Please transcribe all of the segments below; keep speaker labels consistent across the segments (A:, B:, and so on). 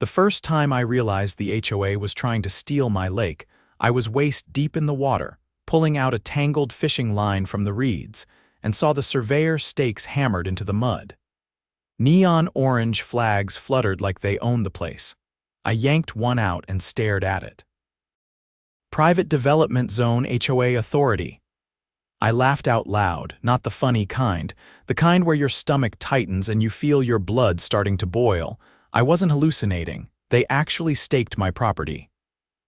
A: The first time I realized the HOA was trying to steal my lake, I was waist deep in the water, pulling out a tangled fishing line from the reeds, and saw the surveyor stakes hammered into the mud. Neon orange flags fluttered like they owned the place. I yanked one out and stared at it. Private Development Zone HOA Authority. I laughed out loud, not the funny kind, the kind where your stomach tightens and you feel your blood starting to boil. I wasn't hallucinating. They actually staked my property.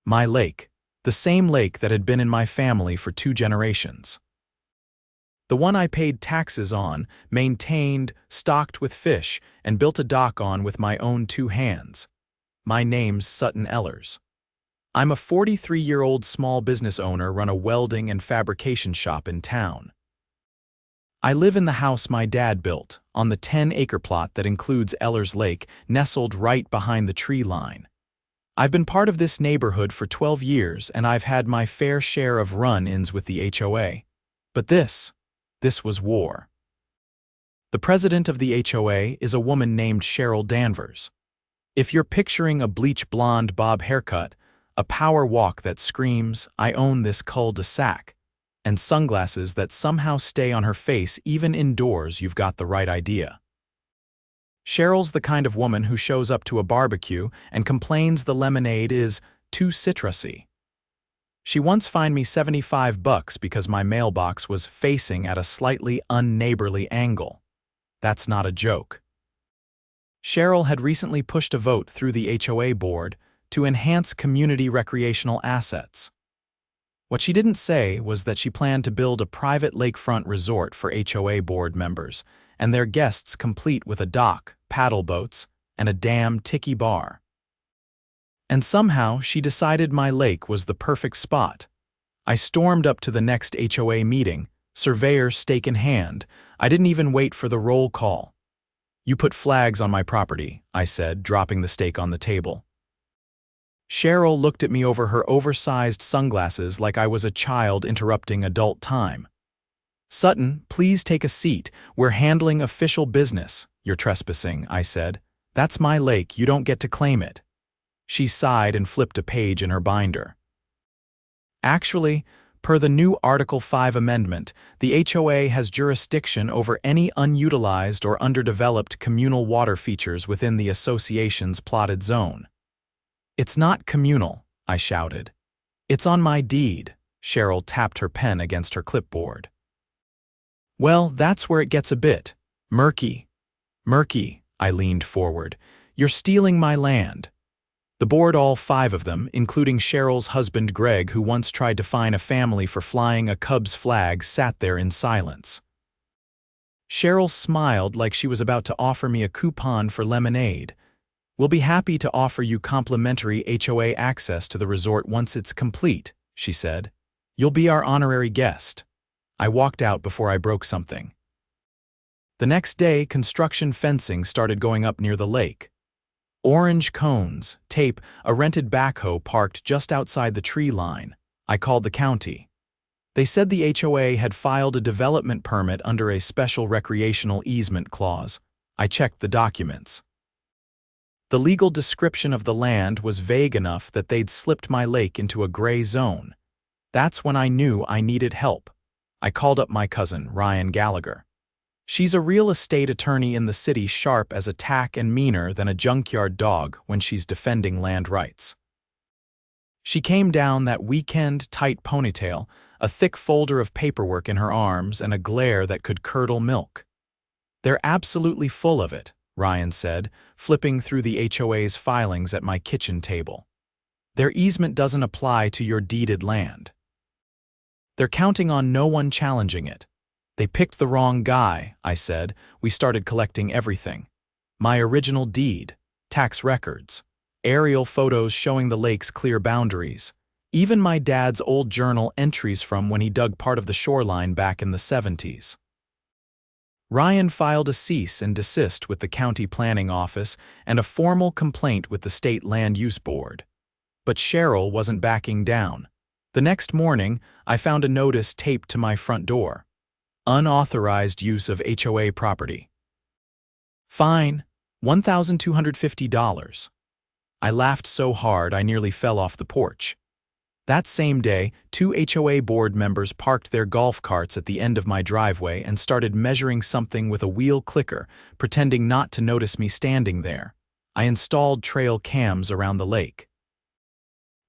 A: My lake. The same lake that had been in my family for 2 generations. The one I paid taxes on, maintained, stocked with fish, and built a dock on with my own 2 hands. My name's Sutton Ellers. I'm a 43-year-old small business owner, run a welding and fabrication shop in town. I live in the house my dad built, on the 10-acre plot that includes Ellers Lake, nestled right behind the tree line. I've been part of this neighborhood for 12 years, and I've had my fair share of run-ins with the HOA. But this was war. The president of the HOA is a woman named Cheryl Danvers. If you're picturing a bleach blonde bob haircut, a power walk that screams, "I own this cul-de-sac," and sunglasses that somehow stay on her face even indoors, you've got the right idea. Cheryl's the kind of woman who shows up to a barbecue and complains the lemonade is too citrusy. She once fined me $75 because my mailbox was facing at a slightly unneighborly angle. That's not a joke. Cheryl had recently pushed a vote through the HOA board to enhance community recreational assets. What she didn't say was that she planned to build a private lakefront resort for HOA board members and their guests, complete with a dock, paddle boats, and a damn tiki bar. And somehow she decided my lake was the perfect spot. I stormed up to the next HOA meeting, surveyor stake in hand. I didn't even wait for the roll call. "You put flags on my property," I said, dropping the stake on the table. Cheryl looked at me over her oversized sunglasses like I was a child interrupting adult time. "Sutton, please take a seat. We're handling official business." "You're trespassing," I said. "That's my lake. You don't get to claim it." She sighed and flipped a page in her binder. "Actually, per the new Article 5 amendment, the HOA has jurisdiction over any unutilized or underdeveloped communal water features within the association's plotted zone." "It's not communal," I shouted. "It's on my deed." Cheryl tapped her pen against her clipboard. "Well, that's where it gets a bit murky." "Murky," I leaned forward. "You're stealing my land." The board, all 5 of them, including Cheryl's husband Greg, who once tried to fine a family for flying a Cubs flag, sat there in silence. Cheryl smiled like she was about to offer me a coupon for lemonade. "We'll be happy to offer you complimentary HOA access to the resort once it's complete," she said. "You'll be our honorary guest." I walked out before I broke something. The next day, construction fencing started going up near the lake. Orange cones, tape, a rented backhoe parked just outside the tree line. I called the county. They said the HOA had filed a development permit under a special recreational easement clause. I checked the documents. The legal description of the land was vague enough that they'd slipped my lake into a gray zone. That's when I knew I needed help. I called up my cousin, Ryan Gallagher. She's a real estate attorney in the city, sharp as a tack and meaner than a junkyard dog when she's defending land rights. She came down that weekend, tight ponytail, a thick folder of paperwork in her arms, and a glare that could curdle milk. "They're absolutely full of it," Ryan said, flipping through the HOA's filings at my kitchen table. "Their easement doesn't apply to your deeded land. They're counting on no one challenging it." "They picked the wrong guy," I said. "We started collecting everything. My original deed, tax records, aerial photos showing the lake's clear boundaries, even my dad's old journal entries from when he dug part of the shoreline back in the 70s. Ryan filed a cease and desist with the county planning office and a formal complaint with the state land use board. But Cheryl wasn't backing down. The next morning, I found a notice taped to my front door. Unauthorized use of HOA property. Fine, $1,250. I laughed so hard I nearly fell off the porch. That same day, 2 HOA board members parked their golf carts at the end of my driveway and started measuring something with a wheel clicker, pretending not to notice me standing there. I installed trail cams around the lake.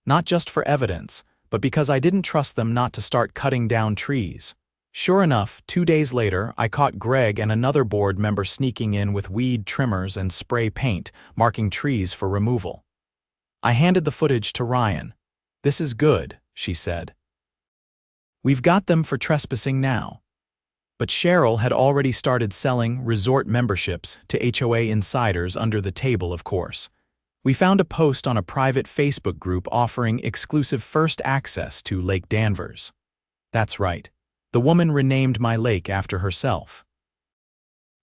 A: Not just for evidence, but because I didn't trust them not to start cutting down trees. Sure enough, 2 days later, I caught Greg and another board member sneaking in with weed trimmers and spray paint, marking trees for removal. I handed the footage to Ryan. "This is good," she said. "We've got them for trespassing now." But Cheryl had already started selling resort memberships to HOA insiders under the table, of course. We found a post on a private Facebook group offering exclusive first access to Lake Danvers. That's right. The woman renamed my lake after herself.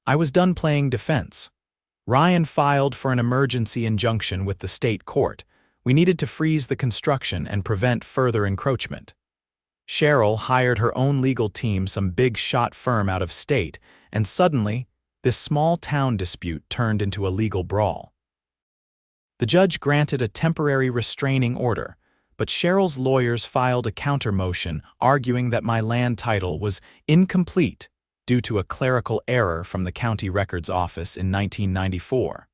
A: I was done playing defense. Ryan filed for an emergency injunction with the state court. We needed to freeze the construction and prevent further encroachment. Cheryl hired her own legal team, some big-shot firm out of state, and suddenly, this small-town dispute turned into a legal brawl. The judge granted a temporary restraining order, but Cheryl's lawyers filed a counter-motion arguing that my land title was incomplete due to a clerical error from the county records office in 1994.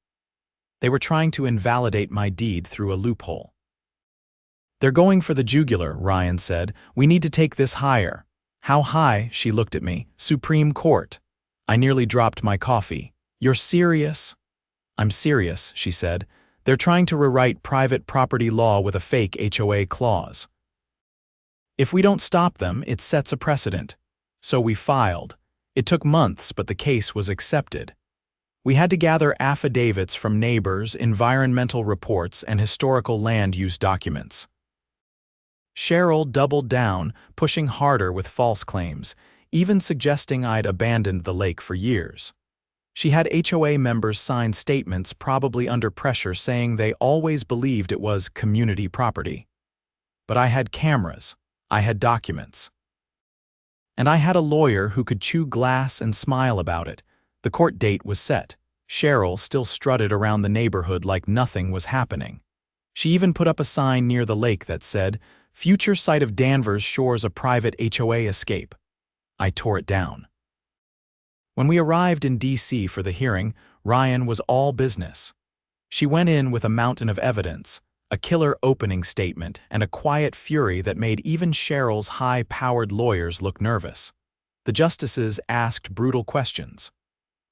A: They were trying to invalidate my deed through a loophole. "They're going for the jugular," Ryan said. "We need to take this higher." "How high?" She looked at me. "Supreme Court." I nearly dropped my coffee. "You're serious?" "I'm serious," she said. "They're trying to rewrite private property law with a fake HOA clause. If we don't stop them, it sets a precedent." So we filed. It took months, but the case was accepted. We had to gather affidavits from neighbors, environmental reports, and historical land use documents. Cheryl doubled down, pushing harder with false claims, even suggesting I'd abandoned the lake for years. She had HOA members sign statements, probably under pressure, saying they always believed it was community property. But I had cameras, I had documents. And I had a lawyer who could chew glass and smile about it. The court date was set. Cheryl still strutted around the neighborhood like nothing was happening. She even put up a sign near the lake that said, "Future site of Danvers shores a private HOA escape." I tore it down. When we arrived in D.C. for the hearing, Ryan was all business. She went in with a mountain of evidence, a killer opening statement, and a quiet fury that made even Cheryl's high-powered lawyers look nervous. The justices asked brutal questions.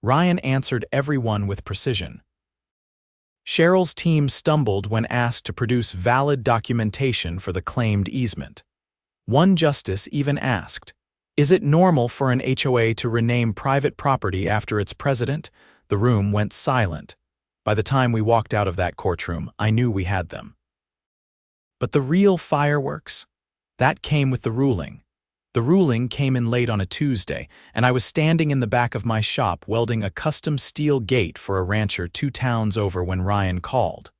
A: Ryan answered everyone with precision. Cheryl's team stumbled when asked to produce valid documentation for the claimed easement. One justice even asked, "Is it normal for an HOA to rename private property after its president?" The room went silent. By the time we walked out of that courtroom, I knew we had them. But the real fireworks? That came with the ruling. The ruling came in late on a Tuesday, and I was standing in the back of my shop welding a custom steel gate for a rancher 2 towns over when Ryan called.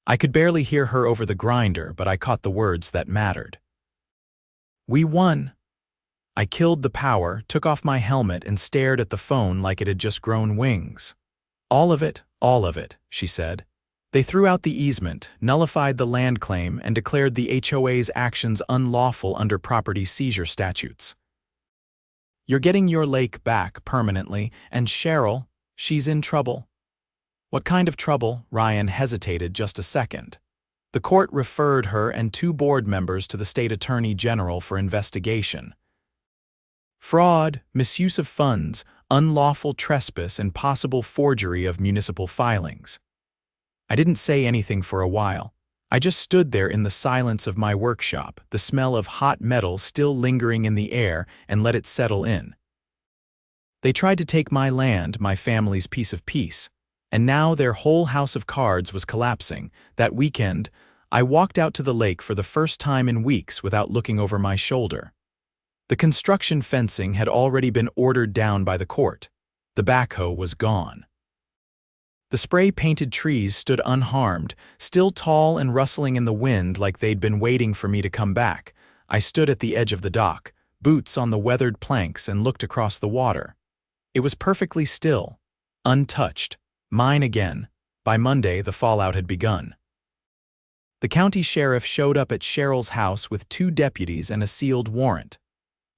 A: I could barely hear her over the grinder, but I caught the words that mattered. "We won." I killed the power, took off my helmet, and stared at the phone like it had just grown wings. All of it," she said. "They threw out the easement, nullified the land claim, and declared the HOA's actions unlawful under property seizure statutes. You're getting your lake back permanently, and Cheryl, she's in trouble." "What kind of trouble?" Ryan hesitated just a second. "The court referred her and 2 board members to the state attorney general for investigation. Fraud, misuse of funds, unlawful trespass, and possible forgery of municipal filings." I didn't say anything for a while. I just stood there in the silence of my workshop, the smell of hot metal still lingering in the air, and let it settle in. They tried to take my land, my family's piece of peace, and now their whole house of cards was collapsing. That weekend, I walked out to the lake for the first time in weeks without looking over my shoulder. The construction fencing had already been ordered down by the court. The backhoe was gone. The spray-painted trees stood unharmed, still tall and rustling in the wind like they'd been waiting for me to come back. I stood at the edge of the dock, boots on the weathered planks, and looked across the water. It was perfectly still, untouched, mine again. By Monday, the fallout had begun. The county sheriff showed up at Cheryl's house with 2 deputies and a sealed warrant.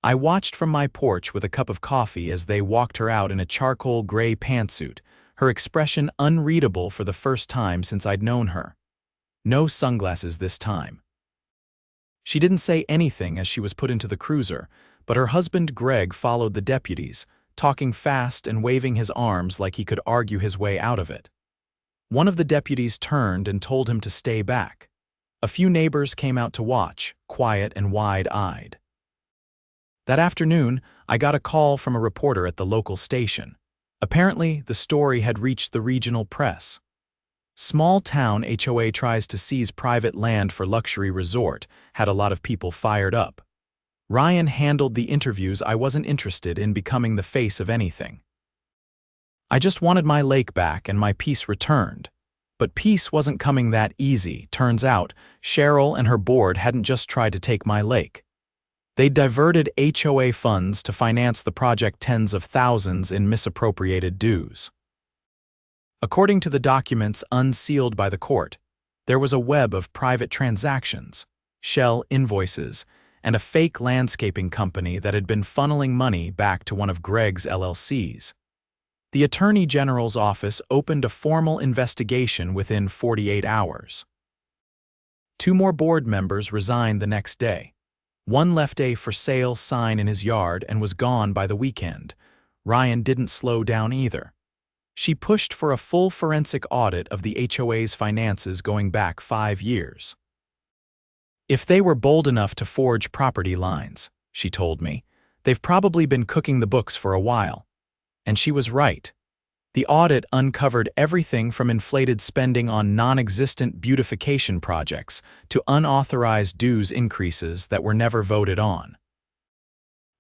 A: I watched from my porch with a cup of coffee as they walked her out in a charcoal gray pantsuit, her expression unreadable for the first time since I'd known her. No sunglasses this time. She didn't say anything as she was put into the cruiser, but her husband Greg followed the deputies, talking fast and waving his arms like he could argue his way out of it. One of the deputies turned and told him to stay back. A few neighbors came out to watch, quiet and wide-eyed. That afternoon, I got a call from a reporter at the local station. Apparently, the story had reached the regional press. Small-town HOA tries to seize private land for luxury resort had a lot of people fired up. Ryan handled the interviews. I wasn't interested in becoming the face of anything. I just wanted my lake back and my peace returned. But peace wasn't coming that easy. Turns out, Cheryl and her board hadn't just tried to take my lake. They diverted HOA funds to finance the project, tens of thousands in misappropriated dues. According to the documents unsealed by the court, there was a web of private transactions, shell invoices, and a fake landscaping company that had been funneling money back to one of Greg's LLCs. The Attorney General's office opened a formal investigation within 48 hours. 2 more board members resigned the next day. One left a for sale sign in his yard and was gone by the weekend. Ryan didn't slow down either. She pushed for a full forensic audit of the HOA's finances going back 5 years. If they were bold enough to forge property lines, she told me, they've probably been cooking the books for a while. And she was right. The audit uncovered everything from inflated spending on non-existent beautification projects to unauthorized dues increases that were never voted on.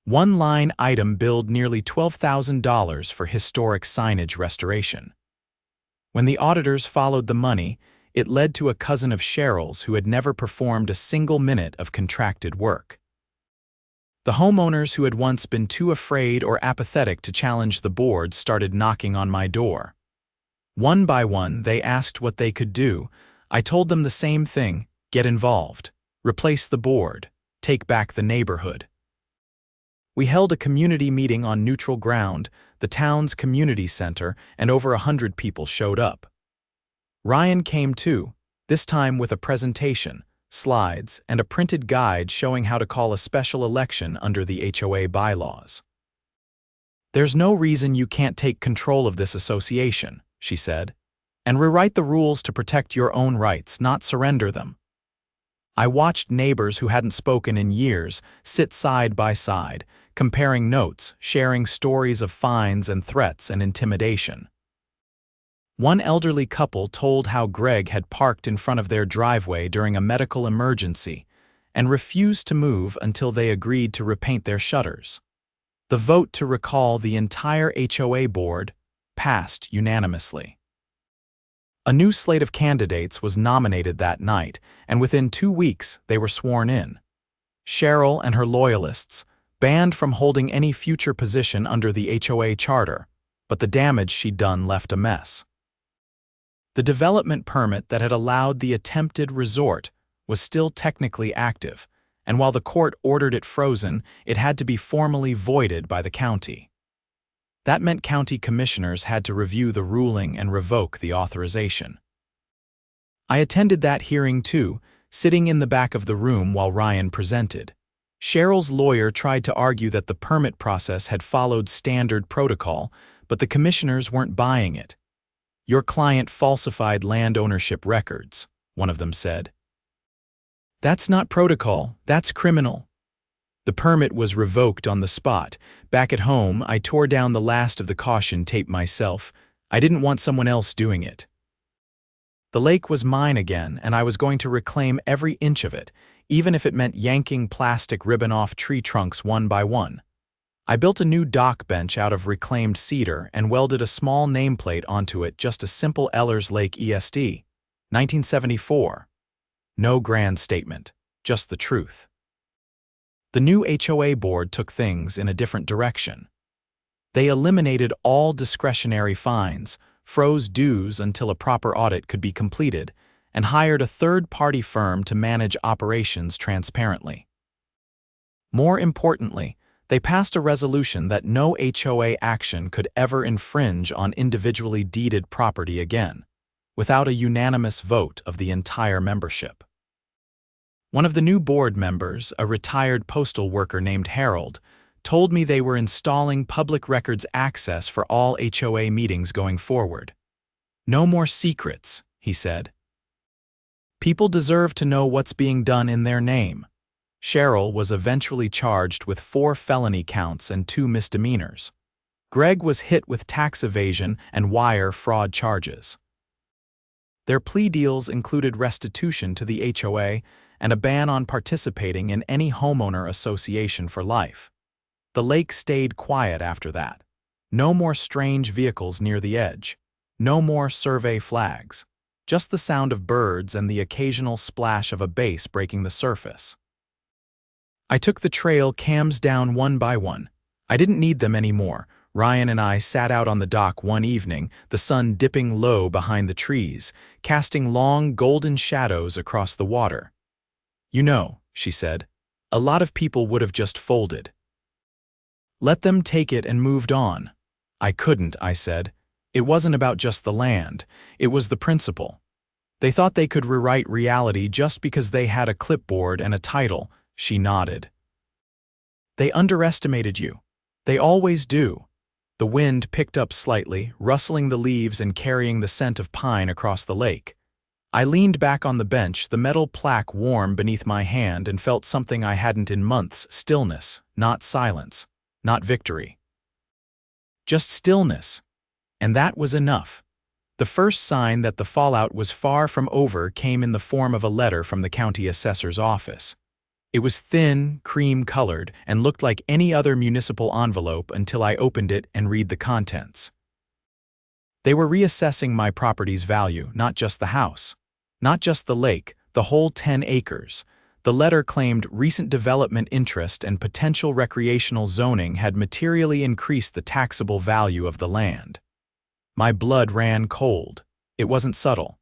A: One line item billed nearly $12,000 for historic signage restoration. When the auditors followed the money, it led to a cousin of Cheryl's who had never performed a single minute of contracted work. The homeowners who had once been too afraid or apathetic to challenge the board started knocking on my door. One by one, they asked what they could do. I told them the same thing: get involved, replace the board, take back the neighborhood. We held a community meeting on neutral ground, the town's community center, and over 100 people showed up. Ryan came too, this time with a presentation, slides, and a printed guide showing how to call a special election under the HOA bylaws. "There's no reason you can't take control of this association," she said, "and rewrite the rules to protect your own rights, not surrender them." I watched neighbors who hadn't spoken in years sit side by side, comparing notes, sharing stories of fines and threats and intimidation. One elderly couple told how Greg had parked in front of their driveway during a medical emergency and refused to move until they agreed to repaint their shutters. The vote to recall the entire HOA board passed unanimously. A new slate of candidates was nominated that night, and within 2 weeks they were sworn in. Cheryl and her loyalists, banned from holding any future position under the HOA charter, but the damage she'd done left a mess. The development permit that had allowed the attempted resort was still technically active, and while the court ordered it frozen, it had to be formally voided by the county. That meant county commissioners had to review the ruling and revoke the authorization. I attended that hearing too, sitting in the back of the room while Ryan presented. Cheryl's lawyer tried to argue that the permit process had followed standard protocol, but the commissioners weren't buying it. "Your client falsified land ownership records," one of them said. "That's not protocol, that's criminal." The permit was revoked on the spot. Back at home, I tore down the last of the caution tape myself. I didn't want someone else doing it. The lake was mine again, and I was going to reclaim every inch of it, even if it meant yanking plastic ribbon off tree trunks one by one. I built a new dock bench out of reclaimed cedar and welded a small nameplate onto it, just a simple Ellers Lake ESD, 1974. No grand statement, just the truth. The new HOA board took things in a different direction. They eliminated all discretionary fines, froze dues until a proper audit could be completed, and hired a third-party firm to manage operations transparently. More importantly, they passed a resolution that no HOA action could ever infringe on individually deeded property again, without a unanimous vote of the entire membership. One of the new board members, a retired postal worker named Harold, told me they were installing public records access for all HOA meetings going forward. No more secrets, he said. People deserve to know what's being done in their name. Cheryl was eventually charged with 4 felony counts and 2 misdemeanors. Greg was hit with tax evasion and wire fraud charges. Their plea deals included restitution to the HOA and a ban on participating in any homeowner association for life. The lake stayed quiet after that. No more strange vehicles near the edge. No more survey flags. Just the sound of birds and the occasional splash of a base breaking the surface. I took the trail cams down one by one. I didn't need them anymore. Ryan and I sat out on the dock one evening, the sun dipping low behind the trees, casting long golden shadows across the water. "You know," she said, "a lot of people would have just folded. Let them take it and moved on." I couldn't, I said. It wasn't about just the land, it was the principle. They thought they could rewrite reality just because they had a clipboard and a title. She nodded. They underestimated you. They always do. The wind picked up slightly, rustling the leaves and carrying the scent of pine across the lake. I leaned back on the bench, the metal plaque warm beneath my hand, and felt something I hadn't in months: stillness, not silence, not victory. Just stillness. And that was enough. The first sign that the fallout was far from over came in the form of a letter from the county assessor's office. It was thin, cream-colored, and looked like any other municipal envelope until I opened it and read the contents. They were reassessing my property's value, not just the house, not just the lake, the whole 10 acres. The letter claimed recent development interest and potential recreational zoning had materially increased the taxable value of the land. My blood ran cold. It wasn't subtle.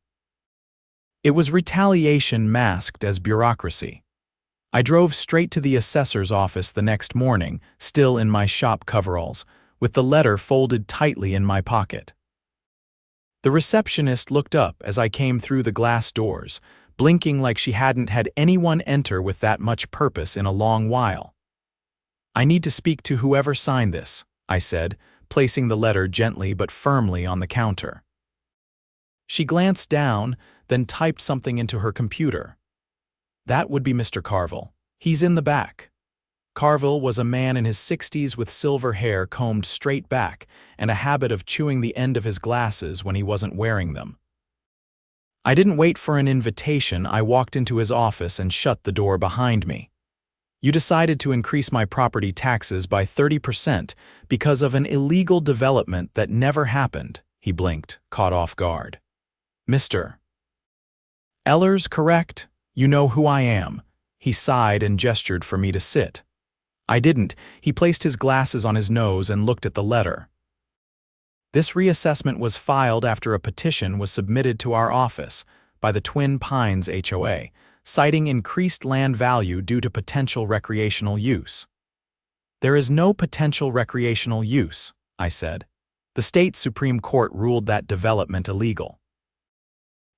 A: It was retaliation masked as bureaucracy. I drove straight to the assessor's office the next morning, still in my shop coveralls, with the letter folded tightly in my pocket. The receptionist looked up as I came through the glass doors, blinking like she hadn't had anyone enter with that much purpose in a long while. "I need to speak to whoever signed this," I said, placing the letter gently but firmly on the counter. She glanced down, then typed something into her computer. "That would be Mr. Carville. He's in the back." Carville was a man in his 60s with silver hair combed straight back and a habit of chewing the end of his glasses when he wasn't wearing them. I didn't wait for an invitation. I walked into his office and shut the door behind me. "You decided to increase my property taxes by 30% because of an illegal development that never happened," he blinked, caught off guard. "Mr. Ellers, correct? You know who I am." He sighed and gestured for me to sit. I didn't. He placed his glasses on his nose and looked at the letter. "This reassessment was filed after a petition was submitted to our office by the Twin Pines HOA, citing increased land value due to potential recreational use." "There is no potential recreational use," I said. "The state Supreme Court ruled that development illegal.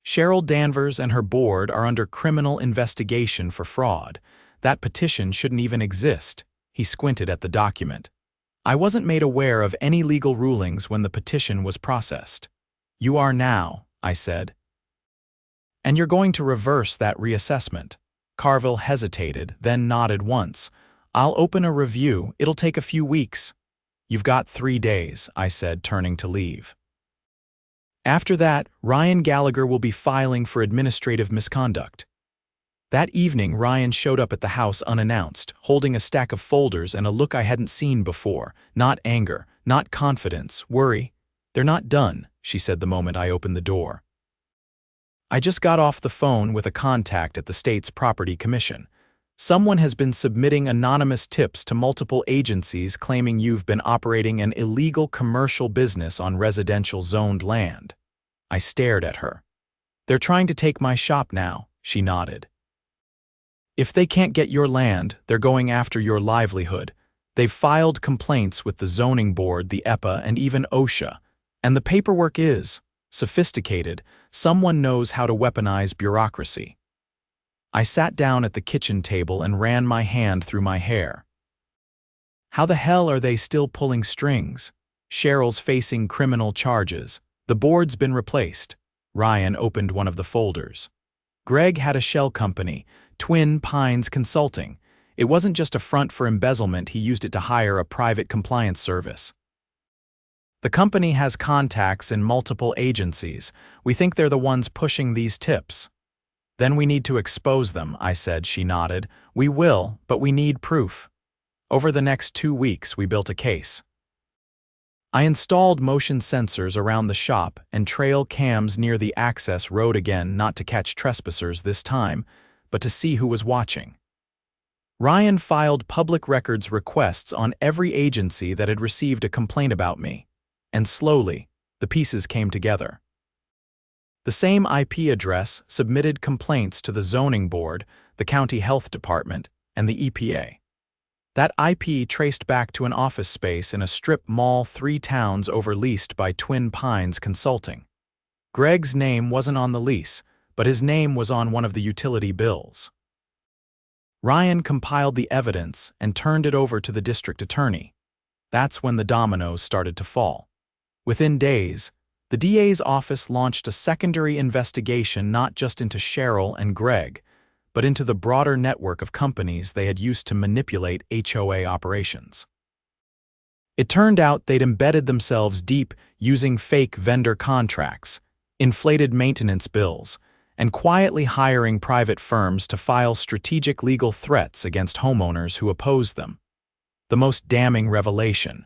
A: Cheryl Danvers and her board are under criminal investigation for fraud. That petition shouldn't even exist." He squinted at the document. "I wasn't made aware of any legal rulings when the petition was processed." "You are now," I said. "And you're going to reverse that reassessment." Carville hesitated, then nodded once. "I'll open a review. It'll take a few weeks." "You've got 3 days," I said, turning to leave. "After that, Ryan Gallagher will be filing for administrative misconduct." That evening, Ryan showed up at the house unannounced, holding a stack of folders and a look I hadn't seen before. Not anger, not confidence, worry. "They're not done," she said the moment I opened the door. "I just got off the phone with a contact at the state's property commission. Someone has been submitting anonymous tips to multiple agencies claiming you've been operating an illegal commercial business on residential zoned land." I stared at her. They're trying to take my shop now, she nodded. If they can't get your land, they're going after your livelihood. They've filed complaints with the zoning board, the EPA, and even OSHA. And the paperwork is sophisticated. Someone knows how to weaponize bureaucracy. I sat down at the kitchen table and ran my hand through my hair. How the hell are they still pulling strings? Cheryl's facing criminal charges. The board's been replaced. Ryan opened one of the folders. Greg had a shell company, Twin Pines Consulting. It wasn't just a front for embezzlement, he used it to hire a private compliance service. The company has contacts in multiple agencies. We think they're the ones pushing these tips. Then we need to expose them, I said. She nodded. We will, but we need proof. Over the next 2 weeks, we built a case. I installed motion sensors around the shop and trail cams near the access road again, not to catch trespassers this time, but to see who was watching. Ryan filed public records requests on every agency that had received a complaint about me, and slowly, the pieces came together. The same IP address submitted complaints to the zoning board, the county health department, and the EPA. That IP traced back to an office space in a strip mall 3 towns over leased by Twin Pines Consulting. Greg's name wasn't on the lease, but his name was on one of the utility bills. Ryan compiled the evidence and turned it over to the district attorney. That's when the dominoes started to fall. Within days, the DA's office launched a secondary investigation not just into Cheryl and Greg, but into the broader network of companies they had used to manipulate HOA operations. It turned out they'd embedded themselves deep using fake vendor contracts, inflated maintenance bills, and quietly hiring private firms to file strategic legal threats against homeowners who opposed them. The most damning revelation: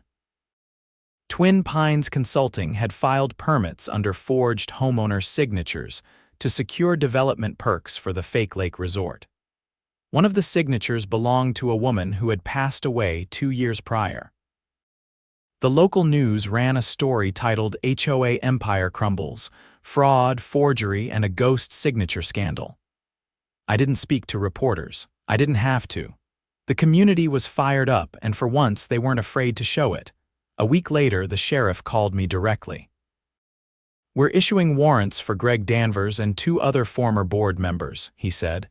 A: Twin Pines Consulting had filed permits under forged homeowners' signatures to secure development perks for the fake lake resort. One of the signatures belonged to a woman who had passed away 2 years prior. The local news ran a story titled HOA Empire Crumbles, Fraud, Forgery, and a Ghost Signature Scandal. I didn't speak to reporters. I didn't have to. The community was fired up, and for once they weren't afraid to show it. A week later, the sheriff called me directly. We're issuing warrants for Greg Danvers and 2 other former board members, he said.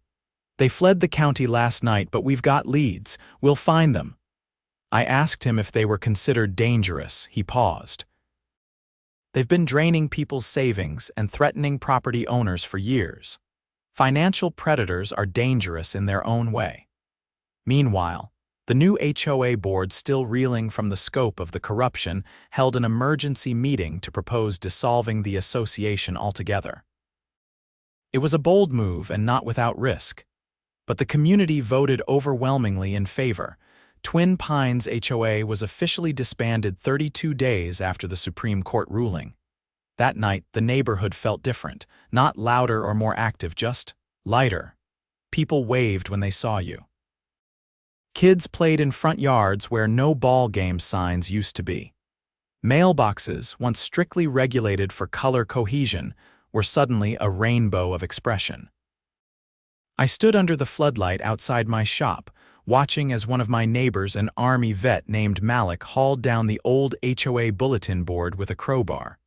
A: They fled the county last night, but we've got leads. We'll find them. I asked him if they were considered dangerous. He paused. They've been draining people's savings and threatening property owners for years. Financial predators are dangerous in their own way. Meanwhile, the new HOA board, still reeling from the scope of the corruption, held an emergency meeting to propose dissolving the association altogether. It was a bold move and not without risk. But the community voted overwhelmingly in favor. Twin Pines HOA was officially disbanded 32 days after the Supreme Court ruling. That night, the neighborhood felt different, not louder or more active, just lighter. People waved when they saw you. Kids played in front yards where no ball game signs used to be. Mailboxes, once strictly regulated for color cohesion, were suddenly a rainbow of expression. I stood under the floodlight outside my shop, watching as one of my neighbors, an Army vet named Malik, hauled down the old HOA bulletin board with a crowbar.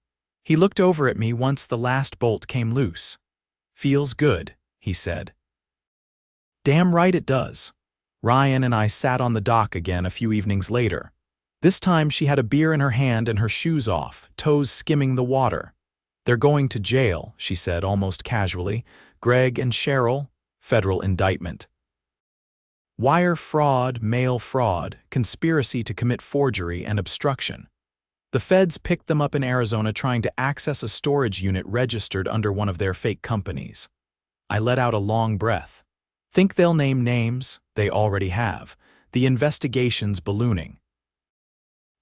A: He looked over at me once the last bolt came loose. "Feels good," he said. Damn right it does. Ryan and I sat on the dock again a few evenings later. This time she had a beer in her hand and her shoes off, toes skimming the water. "They're going to jail," she said almost casually. "Greg and Cheryl, federal indictment. Wire fraud, mail fraud, conspiracy to commit forgery and obstruction. The feds picked them up in Arizona trying to access a storage unit registered under one of their fake companies." I let out a long breath. Think they'll name names? They already have. The investigation's ballooning.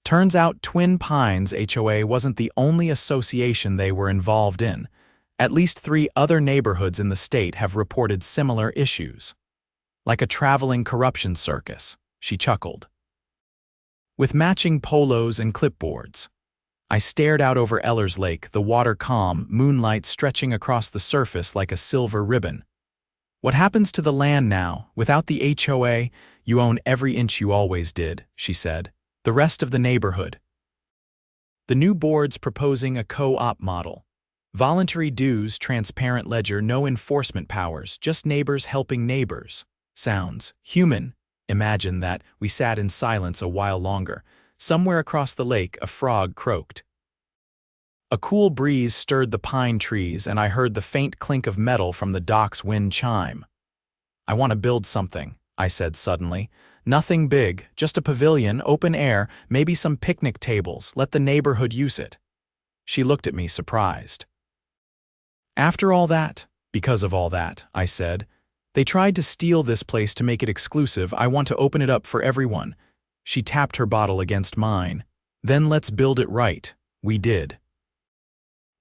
A: Turns out Twin Pines HOA wasn't the only association they were involved in. At least 3 other neighborhoods in the state have reported similar issues. Like a traveling corruption circus, she chuckled. With matching polos and clipboards. I stared out over Ellers Lake, the water calm, moonlight stretching across the surface like a silver ribbon. "What happens to the land now? Without the HOA, you own every inch you always did," she said. "The rest of the neighborhood." The new board's proposing a co-op model. Voluntary dues, transparent ledger, no enforcement powers, just neighbors helping neighbors. Sounds human. Imagine that. We sat in silence a while longer. Somewhere across the lake, a frog croaked. A cool breeze stirred the pine trees, and I heard the faint clink of metal from the dock's wind chime. "I want to build something," I said suddenly. "Nothing big, just a pavilion, open air, maybe some picnic tables, let the neighborhood use it." She looked at me surprised. "After all that?" "Because of all that," I said. "They tried to steal this place to make it exclusive. I want to open it up for everyone." She tapped her bottle against mine. "Then let's build it right." We did.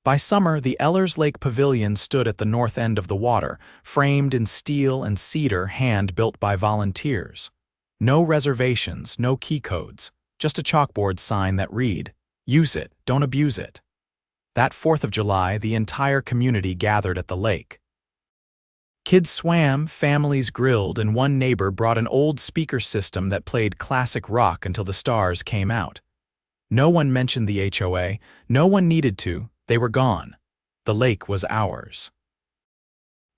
A: By summer, the Ellers Lake Pavilion stood at the north end of the water, framed in steel and cedar, hand-built by volunteers. No reservations, no key codes, just a chalkboard sign that read, "Use it, don't abuse it." That 4th of July, the entire community gathered at the lake. Kids swam, families grilled, and one neighbor brought an old speaker system that played classic rock until the stars came out. No one mentioned the HOA, no one needed to, they were gone. The lake was ours.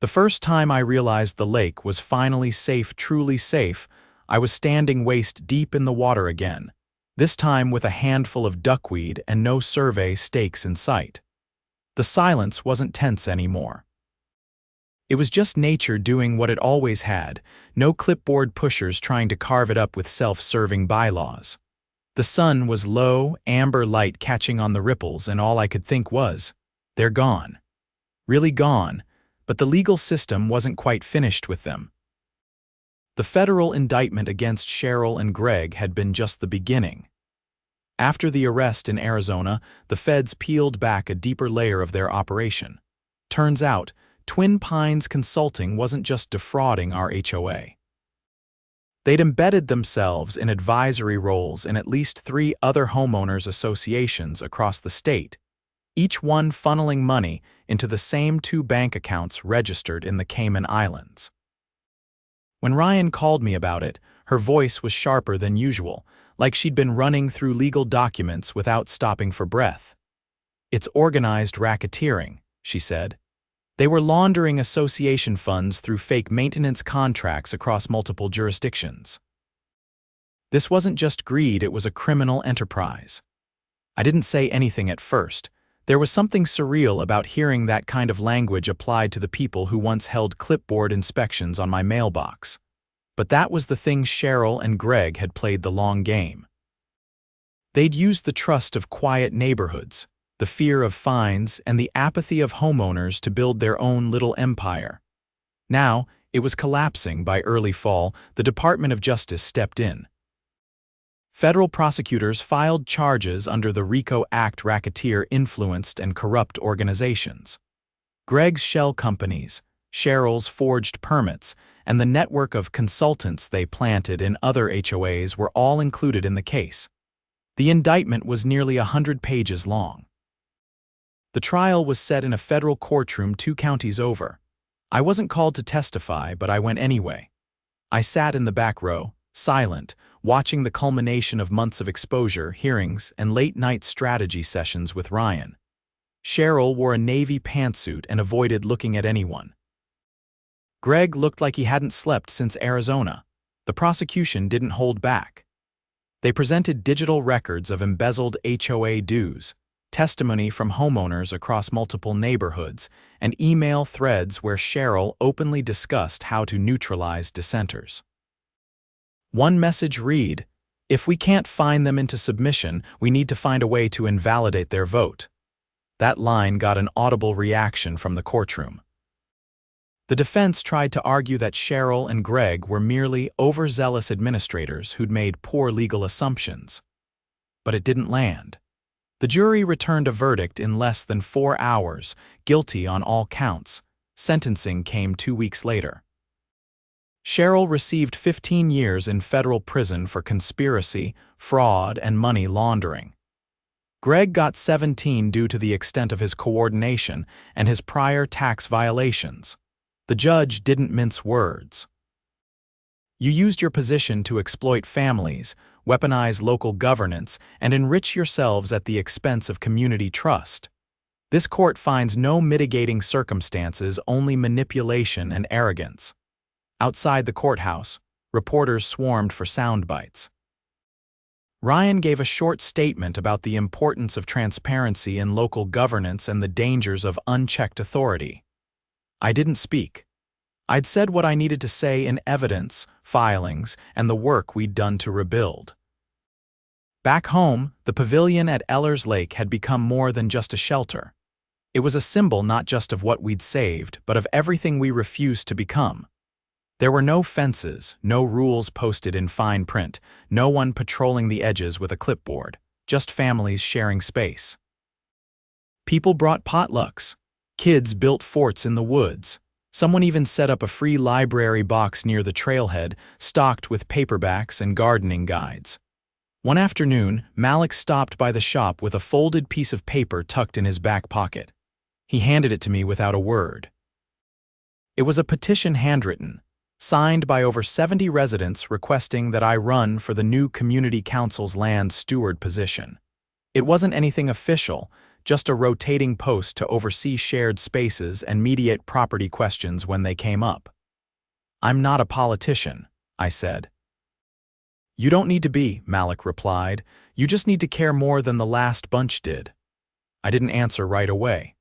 A: The first time I realized the lake was finally safe, truly safe, I was standing waist deep in the water again, this time with a handful of duckweed and no survey stakes in sight. The silence wasn't tense anymore. It was just nature doing what it always had, no clipboard pushers trying to carve it up with self-serving bylaws. The sun was low, amber light catching on the ripples, and all I could think was, they're gone. Really gone, but the legal system wasn't quite finished with them. The federal indictment against Cheryl and Greg had been just the beginning. After the arrest in Arizona, the feds peeled back a deeper layer of their operation. Turns out, Twin Pines Consulting wasn't just defrauding our HOA. They'd embedded themselves in advisory roles in at least 3 other homeowners associations across the state, each one funneling money into the same 2 bank accounts registered in the Cayman Islands. When Ryan called me about it, her voice was sharper than usual, like she'd been running through legal documents without stopping for breath. "It's organized racketeering," she said. "They were laundering association funds through fake maintenance contracts across multiple jurisdictions. This wasn't just greed, it was a criminal enterprise." I didn't say anything at first. There was something surreal about hearing that kind of language applied to the people who once held clipboard inspections on my mailbox. But that was the thing. Cheryl and Greg had played the long game. They'd used the trust of quiet neighborhoods, the fear of fines, and the apathy of homeowners to build their own little empire. Now, it was collapsing. By early fall, the Department of Justice stepped in. Federal prosecutors filed charges under the RICO Act, racketeer, influenced, and corrupt organizations. Greg's shell companies, Cheryl's forged permits, and the network of consultants they planted in other HOAs were all included in the case. The indictment was nearly 100 pages long. The trial was set in a federal courtroom 2 counties over. I wasn't called to testify, but I went anyway. I sat in the back row, silent, watching the culmination of months of exposure, hearings, and late-night strategy sessions with Ryan. Cheryl wore a navy pantsuit and avoided looking at anyone. Greg looked like he hadn't slept since Arizona. The prosecution didn't hold back. They presented digital records of embezzled HOA dues, testimony from homeowners across multiple neighborhoods, and email threads where Cheryl openly discussed how to neutralize dissenters. One message read, "If we can't fine them into submission, we need to find a way to invalidate their vote." That line got an audible reaction from the courtroom. The defense tried to argue that Cheryl and Greg were merely overzealous administrators who'd made poor legal assumptions. But it didn't land. The jury returned a verdict in less than 4 hours, guilty on all counts. Sentencing came 2 weeks later. Cheryl received 15 years in federal prison for conspiracy, fraud, and money laundering. Greg got 17 due to the extent of his coordination and his prior tax violations. The judge didn't mince words. You used your position to exploit families, weaponize local governance, and enrich yourselves at the expense of community trust. This court finds no mitigating circumstances, only manipulation and arrogance. Outside the courthouse, reporters swarmed for sound bites. Ryan gave a short statement about the importance of transparency in local governance and the dangers of unchecked authority. I didn't speak. I'd said what I needed to say in evidence, filings, and the work we'd done to rebuild. Back home, the pavilion at Ellers Lake had become more than just a shelter. It was a symbol not just of what we'd saved, but of everything we refused to become. There were no fences, no rules posted in fine print, no one patrolling the edges with a clipboard, just families sharing space. People brought potlucks. Kids built forts in the woods. Someone even set up a free library box near the trailhead, stocked with paperbacks and gardening guides. One afternoon, Malik stopped by the shop with a folded piece of paper tucked in his back pocket. He handed it to me without a word. It was a petition handwritten, signed by over 70 residents requesting that I run for the new Community Council's land steward position. It wasn't anything official, just a rotating post to oversee shared spaces and mediate property questions when they came up. "I'm not a politician," I said. "You don't need to be," Malik replied. "You just need to care more than the last bunch did." I didn't answer right away.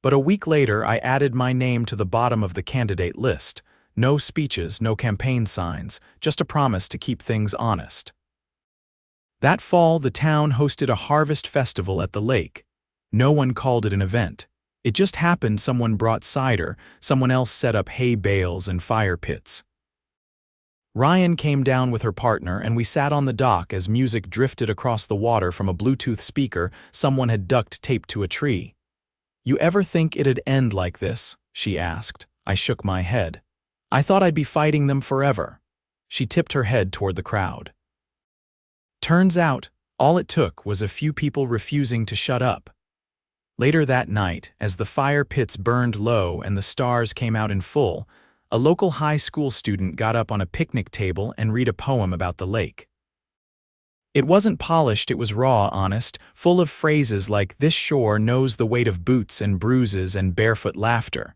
A: But a week later, I added my name to the bottom of the candidate list. No speeches, no campaign signs, just a promise to keep things honest. That fall, the town hosted a harvest festival at the lake. No one called it an event. It just happened. Someone brought cider, someone else set up hay bales and fire pits. Ryan came down with her partner and we sat on the dock as music drifted across the water from a Bluetooth speaker someone had duct taped to a tree. "You ever think it'd end like this?" she asked. I shook my head. "I thought I'd be fighting them forever." She tipped her head toward the crowd. Turns out, all it took was a few people refusing to shut up. Later that night, as the fire pits burned low and the stars came out in full, a local high school student got up on a picnic table and read a poem about the lake. It wasn't polished, it was raw, honest, full of phrases like, "This shore knows the weight of boots and bruises and barefoot laughter."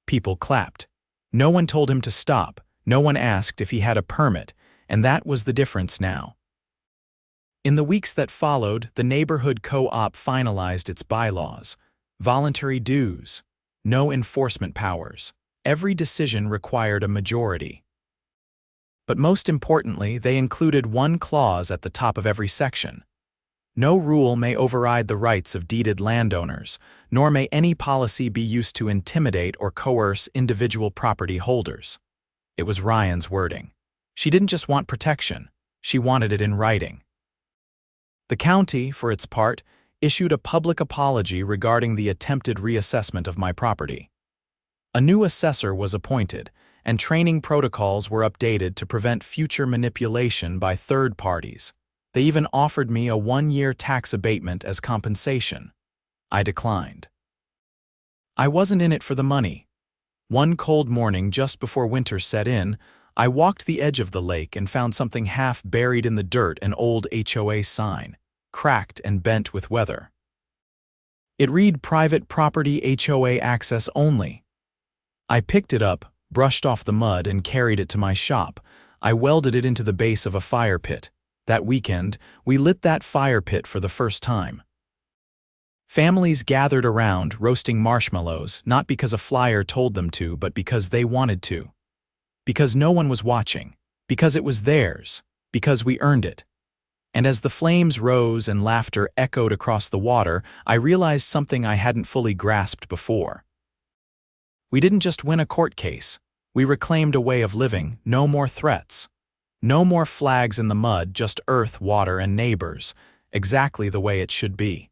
A: People clapped. No one told him to stop, no one asked if he had a permit, and that was the difference now. In the weeks that followed, the neighborhood co-op finalized its bylaws. Voluntary dues. No enforcement powers. Every decision required a majority. But most importantly, they included one clause at the top of every section. No rule may override the rights of deeded landowners, nor may any policy be used to intimidate or coerce individual property holders. It was Ryan's wording. She didn't just want protection, she wanted it in writing. The county, for its part, issued a public apology regarding the attempted reassessment of my property. A new assessor was appointed, and training protocols were updated to prevent future manipulation by third parties. They even offered me a 1-year tax abatement as compensation. I declined. I wasn't in it for the money. One cold morning just before winter set in, I walked the edge of the lake and found something half buried in the dirt, an old HOA sign, cracked and bent with weather. It read "Private Property HOA Access Only." I picked it up, brushed off the mud, and carried it to my shop. I welded it into the base of a fire pit. That weekend, we lit that fire pit for the first time. Families gathered around, roasting marshmallows, not because a flyer told them to, but because they wanted to. Because no one was watching. Because it was theirs. Because we earned it. And as the flames rose and laughter echoed across the water, I realized something I hadn't fully grasped before. We didn't just win a court case. We reclaimed a way of living, no more threats. No more flags in the mud, just earth, water, and neighbors, exactly the way it should be.